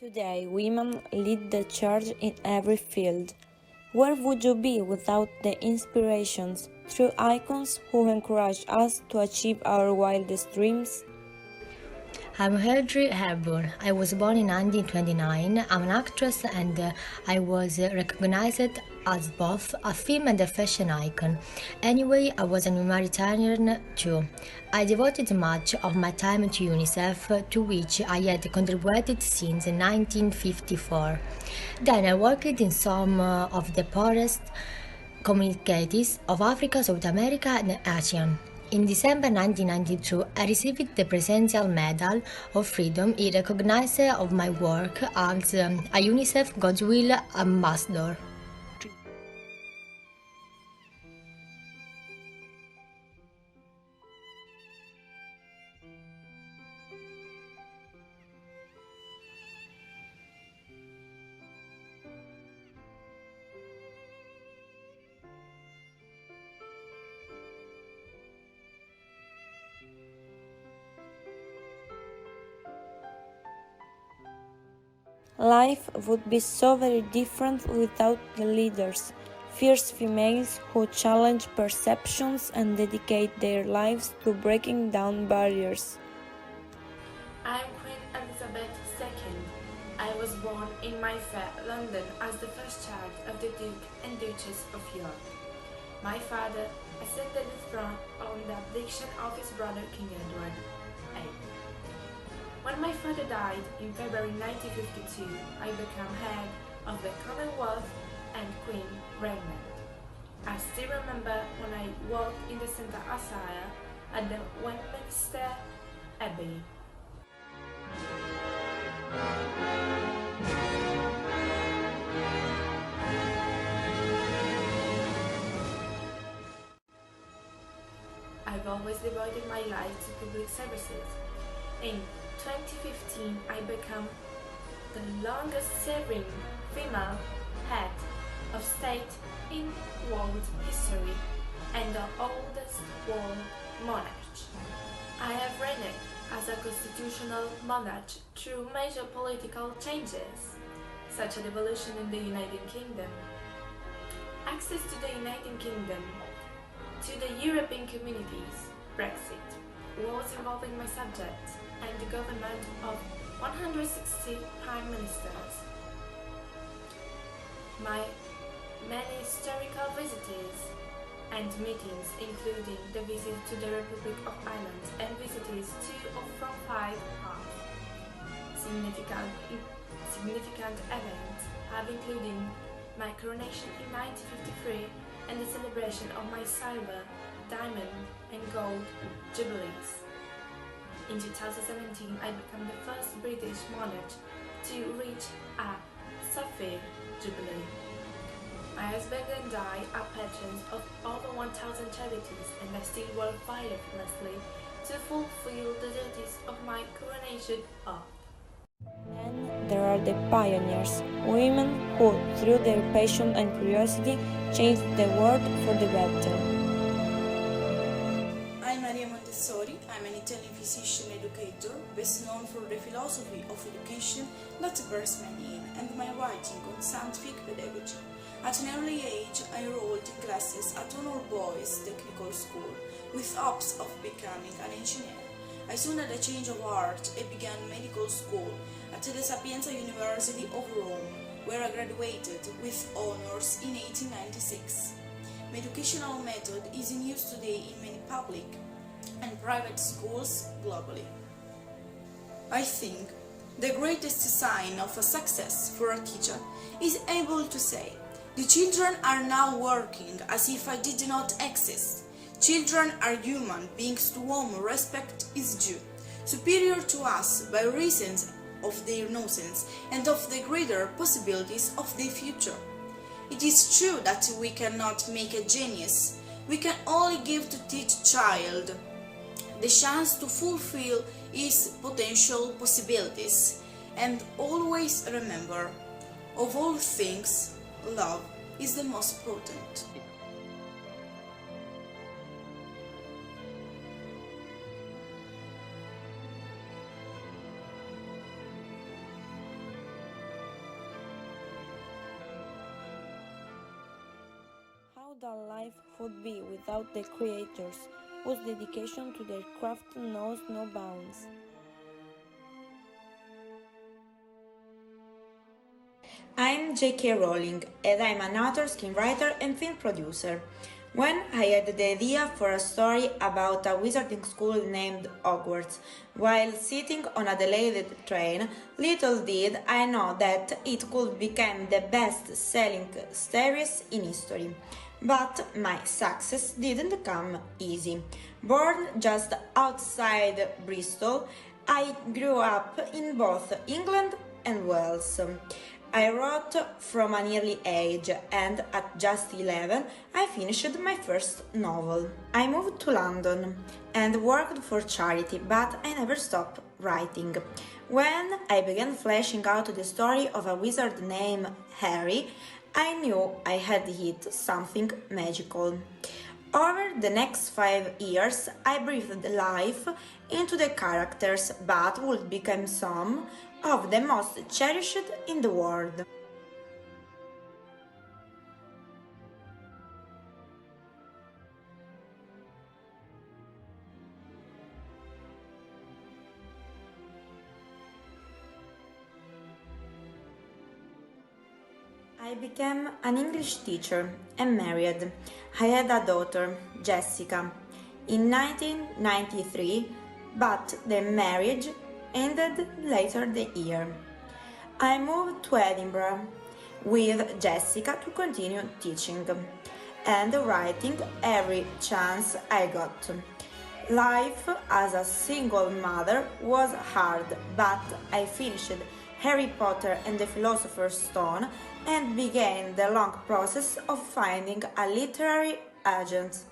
Today, women lead the charge in every field. Where would you be without the inspirations, true icons who encourage us to achieve our wildest dreams? I'm Audrey Hepburn. I was born in 1929. I'm an actress and I was recognized as both a film and a fashion icon. Anyway, I was a humanitarian too. I devoted much of my time to UNICEF, to which I had contributed since 1954. Then I worked in some of the poorest communities of Africa, South America, and Asia. In December 1992, I received the Presidential Medal of Freedom in recognition of my work as a UNICEF Goodwill Ambassador. Life would be so very different without the leaders, fierce females who challenge perceptions and dedicate their lives to breaking down barriers. I am Queen Elizabeth II. I was born in Mayfair, London, as the first child of the Duke and Duchess of York. My father ascended the throne on the abdication of his brother King Edward VIII. When my father died in February 1952, I became head of the Commonwealth and Queen Regnant. I still remember when I walked in the Santa Asaya at the Westminster Abbey. I've always devoted my life to public services. In 2015, I became the longest-serving female head of state in world history and the oldest world monarch. I have reigned as a constitutional monarch through major political changes, such as devolution in the United Kingdom, access to the United Kingdom, to the European communities, Brexit, wars involving my subjects, and the government of 160 prime ministers. My many historical visits and meetings, including the visit to the Republic of Ireland and visits to or from 5 parts. Significant events have included my coronation in 1953 and the celebration of my silver, diamond and gold jubilees. In 2017, I became the first British monarch to reach a sapphire jubilee. My husband and I are patrons of over 1,000 charities and I still work tirelessly to fulfill the duties of my coronation oath. Then there are the pioneers, women who, through their passion and curiosity, changed the world for the better. I'm Maria Montessori. I'm an Italian physician educator, best known for the philosophy of education that bears my name and my writing on scientific pedagogy. At an early age, I enrolled in classes at Honor Boys Technical School with hopes of becoming an engineer. I soon had a change of heart and began medical school at the Sapienza University of Rome, where I graduated with honors in 1896. My educational method is in use today in many public and private schools globally. I think the greatest sign of a success for a teacher is able to say, "The children are now working as if I did not exist. Children are human beings to whom respect is due, superior to us by reason of their innocence and of the greater possibilities of their future." It is true that we cannot make a genius. We can only give to each child the chance to fulfill his potential possibilities. And always remember, of all things, love is the most important. how the life would be without the creators, whose dedication to their craft knows no bounds. I'm J.K. Rowling, and I'm an author, screenwriter, and film producer. When I had the idea for a story about a wizarding school named Hogwarts, while sitting on a delayed train, little did I know that it could become the best-selling series in history. But my success didn't come easy. Born just outside Bristol, I grew up in both England and Wales. I wrote from an early age, and at just 11 I finished my first novel. I moved to London and worked for charity, but I never stopped writing. When I began fleshing out the story of a wizard named Harry, I knew I had hit something magical. Over the next 5 years, I breathed life into the characters, but would become some of the most cherished in the world. I became an English teacher and married. I had a daughter, Jessica, in 1993, but the marriage ended later the year. I moved to Edinburgh with Jessica to continue teaching and writing every chance I got. Life as a single mother was hard, but I finished Harry Potter and the Philosopher's Stone and began the long process of finding a literary agent.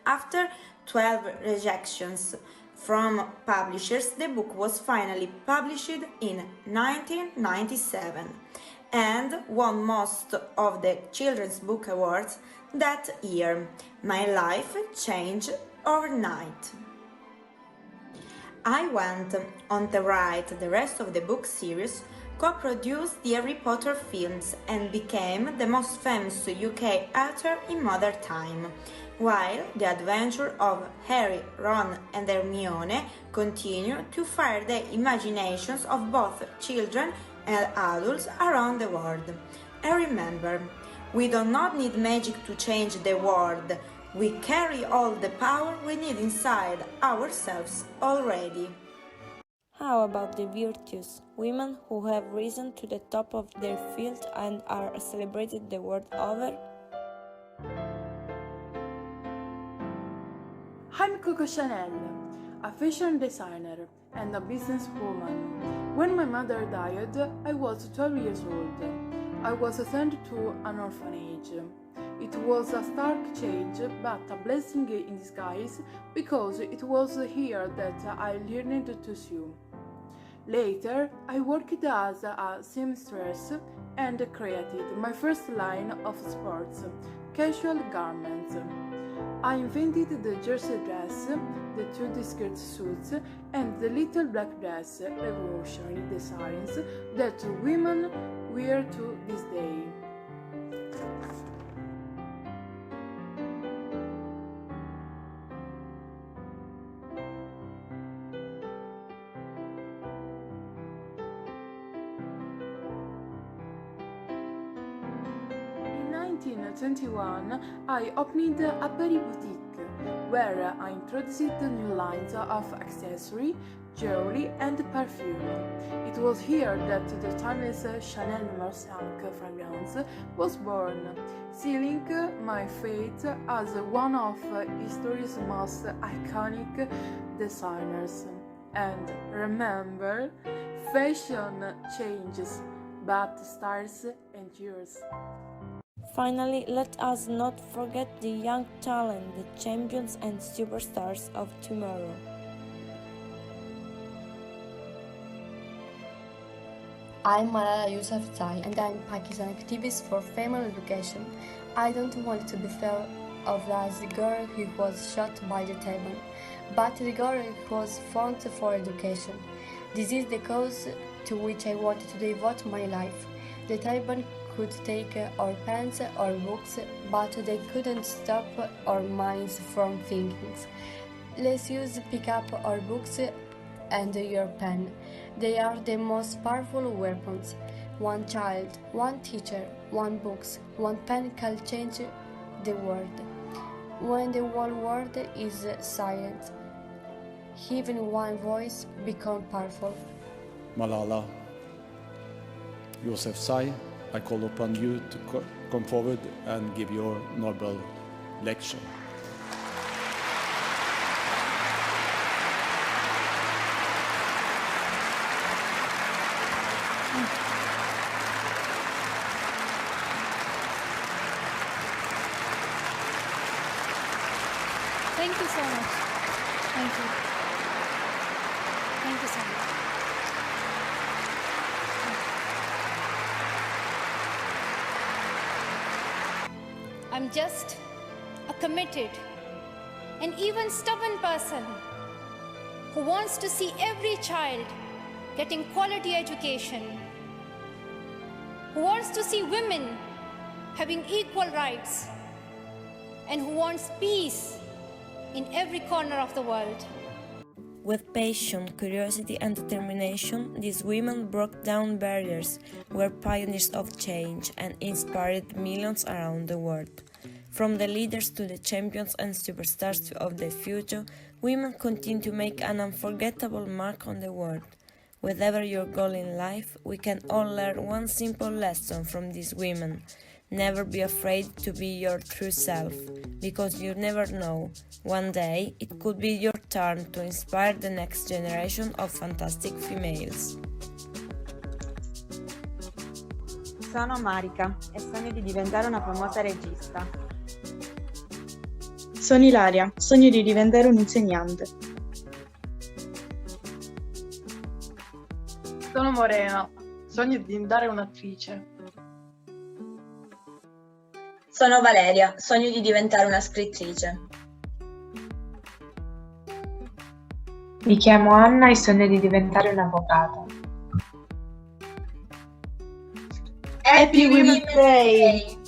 After 12 rejections from publishers, the book was finally published in 1997 and won most of the Children's Book Awards that year. My life changed overnight. I went on to write the rest of the book series, co-produced the Harry Potter films, and became the most famous UK author in modern time, while the adventure of Harry, Ron and Hermione continue to fire the imaginations of both children and adults around the world. And remember, we do not need magic to change the world. We carry all the power we need inside ourselves already. How about the virtues, women who have risen to the top of their field and are celebrated the world over? I'm Coco Chanel, a fashion designer and a businesswoman. When my mother died, I was 12 years old. I was sent to an orphanage. It was a stark change, but a blessing in disguise, because it was here that I learned to sew. Later, I worked as a seamstress and created my first line of sports, casual garments. I invented the jersey dress, the two skirt suits, and the little black dress, revolutionary designs that women wear to this day. In 1921, I opened a berry boutique where I introduced new lines of accessory, jewelry, and perfume. It was here that the timeless Chanel No. 5 fragrance was born, sealing my fate as one of history's most iconic designers. And remember, fashion changes, but styles endures. Finally, let us not forget the young talent, the champions and superstars of tomorrow. I'm Malala Yousafzai and I'm Pakistan activist for female education. I don't want to be thought of as the girl who was shot by the Taliban, but the girl who was fought for education. This is the cause to which I wanted to devote my life. The Taliban could take our pens or books, but they couldn't stop our minds from thinking. Let's use pick up our books and your pen. They are the most powerful weapons. One child, one teacher, one books, one pen can change the world. When the whole world is silent, even one voice becomes powerful. Malala Yousafzai, I call upon you to come forward and give your Nobel lecture. Thank you so much. Thank you. Thank you so much. I'm just a committed and even stubborn person who wants to see every child getting quality education, who wants to see women having equal rights, and who wants peace in every corner of the world. With passion, curiosity, and determination, these women broke down barriers, were pioneers of change, and inspired millions around the world. From the leaders to the champions and superstars of the future, women continue to make an unforgettable mark on the world. Whatever your goal in life, we can all learn one simple lesson from these women. Never be afraid to be your true self, because you never know. One day, it could be your turn to inspire the next generation of fantastic females. Sono Marika e sogno di diventare una famosa regista. Sono Ilaria, sogno di diventare un insegnante. Sono Morena, sogno di diventare un'attrice. Sono Valeria, sogno di diventare una scrittrice. Mi chiamo Anna e sogno di diventare un'avvocata. Happy Women's Day!